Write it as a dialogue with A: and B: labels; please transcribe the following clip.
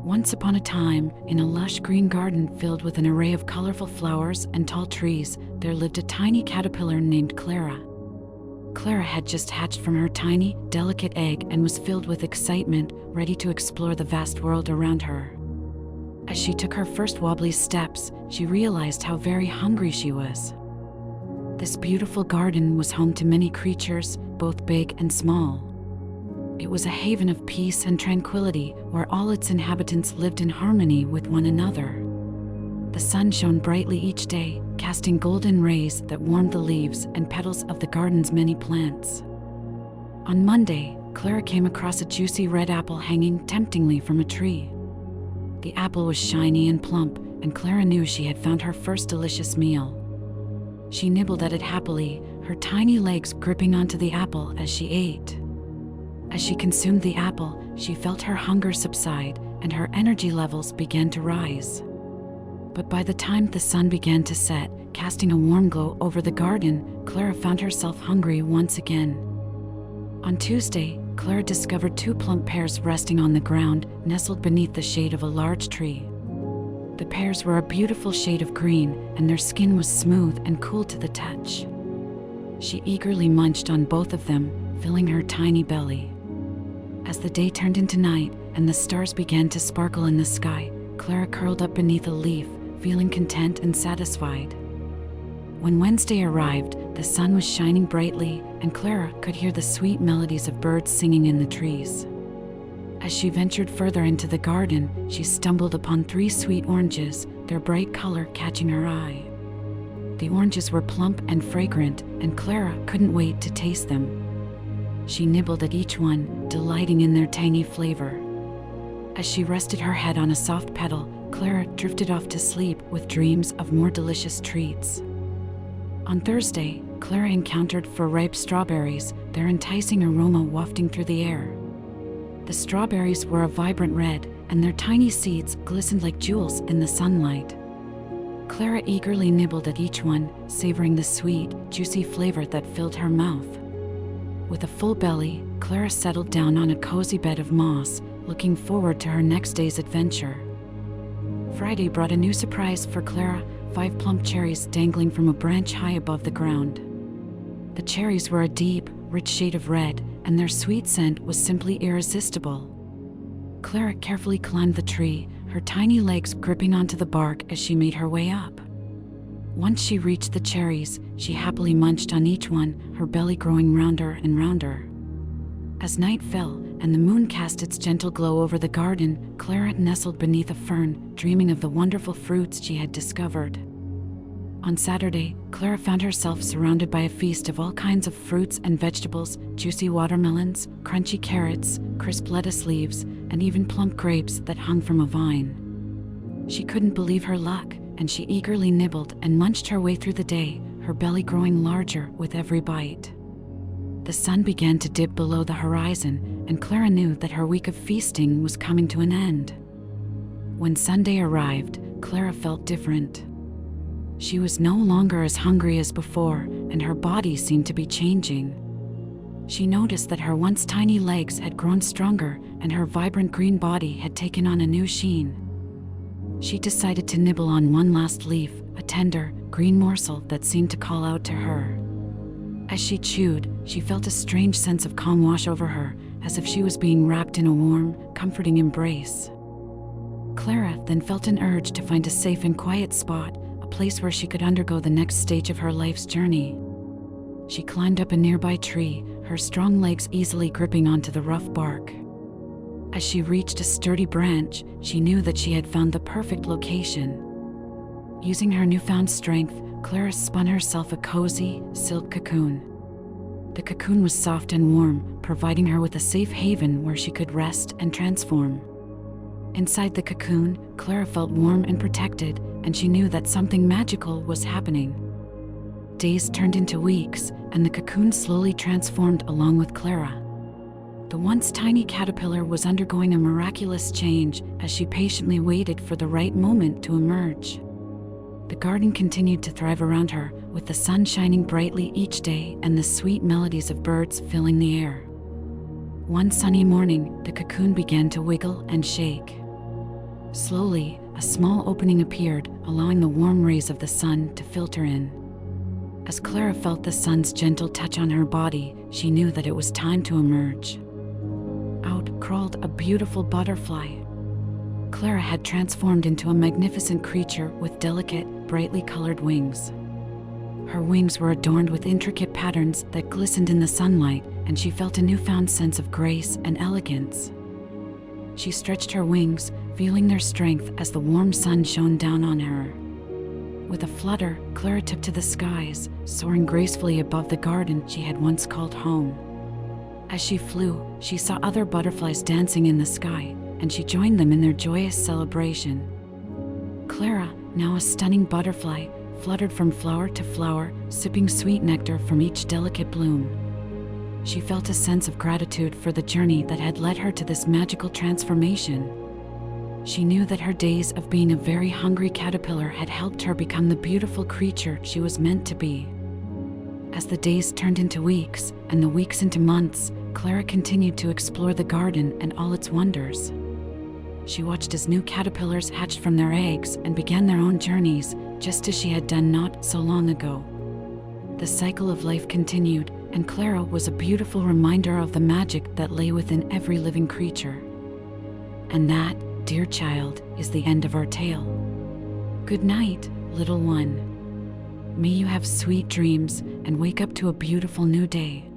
A: Once upon a time, in a lush green garden filled with an array of colorful flowers and tall trees, there lived a tiny caterpillar named Clara. Clara had just hatched from her tiny, delicate egg and was filled with excitement, ready to explore the vast world around her. As she took her first wobbly steps, she realized how very hungry she was. This beautiful garden was home to many creatures, both big and small. It was a haven of peace and tranquility, where all its inhabitants lived in harmony with one another. The sun shone brightly each day, casting golden rays that warmed the leaves and petals of the garden's many plants. On Monday, Clara came across a juicy red apple hanging temptingly from a tree. The apple was shiny and plump, and Clara knew she had found her first delicious meal. She nibbled at it happily, her tiny legs gripping onto the apple as she ate. As she consumed the apple, she felt her hunger subside and her energy levels began to rise. But by the time the sun began to set, casting a warm glow over the garden, Clara found herself hungry once again. On Tuesday, Clara discovered 2 plump pears resting on the ground, nestled beneath the shade of a large tree. The pears were a beautiful shade of green, and their skin was smooth and cool to the touch. She eagerly munched on both of them, filling her tiny belly. As the day turned into night and the stars began to sparkle in the sky, Clara curled up beneath a leaf, feeling content and satisfied. When Wednesday arrived, the sun was shining brightly, and Clara could hear the sweet melodies of birds singing in the trees. As she ventured further into the garden, she stumbled upon 3 sweet oranges, their bright color catching her eye. The oranges were plump and fragrant, and Clara couldn't wait to taste them. She nibbled at each one, delighting in their tangy flavor. As she rested her head on a soft petal, Clara drifted off to sleep with dreams of more delicious treats. On Thursday, Clara encountered 4 ripe strawberries, their enticing aroma wafting through the air. The strawberries were a vibrant red, and their tiny seeds glistened like jewels in the sunlight. Clara eagerly nibbled at each one, savoring the sweet, juicy flavor that filled her mouth. With a full belly, Clara settled down on a cozy bed of moss, looking forward to her next day's adventure. Friday brought a new surprise for Clara, 5 plump cherries dangling from a branch high above the ground. The cherries were a deep, rich shade of red, and their sweet scent was simply irresistible. Clara carefully climbed the tree, her tiny legs gripping onto the bark as she made her way up. Once she reached the cherries, she happily munched on each one, her belly growing rounder and rounder. As night fell and the moon cast its gentle glow over the garden, Clara nestled beneath a fern, dreaming of the wonderful fruits she had discovered. On Saturday, Clara found herself surrounded by a feast of all kinds of fruits and vegetables, juicy watermelons, crunchy carrots, crisp lettuce leaves, and even plump grapes that hung from a vine. She couldn't believe her luck, and she eagerly nibbled and munched her way through the day, her belly growing larger with every bite. The sun began to dip below the horizon, and Clara knew that her week of feasting was coming to an end. When Sunday arrived, Clara felt different. She was no longer as hungry as before, and her body seemed to be changing. She noticed that her once tiny legs had grown stronger, and her vibrant green body had taken on a new sheen. She decided to nibble on one last leaf, a tender, green morsel that seemed to call out to her. As she chewed, she felt a strange sense of calm wash over her, as if she was being wrapped in a warm, comforting embrace. Clara then felt an urge to find a safe and quiet spot, a place where she could undergo the next stage of her life's journey. She climbed up a nearby tree, her strong legs easily gripping onto the rough bark. As she reached a sturdy branch, she knew that she had found the perfect location. Using her newfound strength, Clara spun herself a cozy, silk cocoon. The cocoon was soft and warm, providing her with a safe haven where she could rest and transform. Inside the cocoon, Clara felt warm and protected, and she knew that something magical was happening. Days turned into weeks, and the cocoon slowly transformed along with Clara. The once tiny caterpillar was undergoing a miraculous change as she patiently waited for the right moment to emerge. The garden continued to thrive around her, with the sun shining brightly each day and the sweet melodies of birds filling the air. One sunny morning, the cocoon began to wiggle and shake. Slowly, a small opening appeared, allowing the warm rays of the sun to filter in. As Clara felt the sun's gentle touch on her body, she knew that it was time to emerge. Out crawled a beautiful butterfly. Clara had transformed into a magnificent creature with delicate, brightly colored wings. Her wings were adorned with intricate patterns that glistened in the sunlight, and she felt a newfound sense of grace and elegance. She stretched her wings, feeling their strength as the warm sun shone down on her. With a flutter, Clara tipped to the skies, soaring gracefully above the garden she had once called home. As she flew, she saw other butterflies dancing in the sky, and she joined them in their joyous celebration. Clara, now a stunning butterfly, fluttered from flower to flower, sipping sweet nectar from each delicate bloom. She felt a sense of gratitude for the journey that had led her to this magical transformation. She knew that her days of being a very hungry caterpillar had helped her become the beautiful creature she was meant to be. As the days turned into weeks, and the weeks into months, Clara continued to explore the garden and all its wonders. She watched as new caterpillars hatched from their eggs and began their own journeys, just as she had done not so long ago. The cycle of life continued, and Clara was a beautiful reminder of the magic that lay within every living creature. And that, dear child, is the end of our tale. Good night, little one. May you have sweet dreams and wake up to a beautiful new day.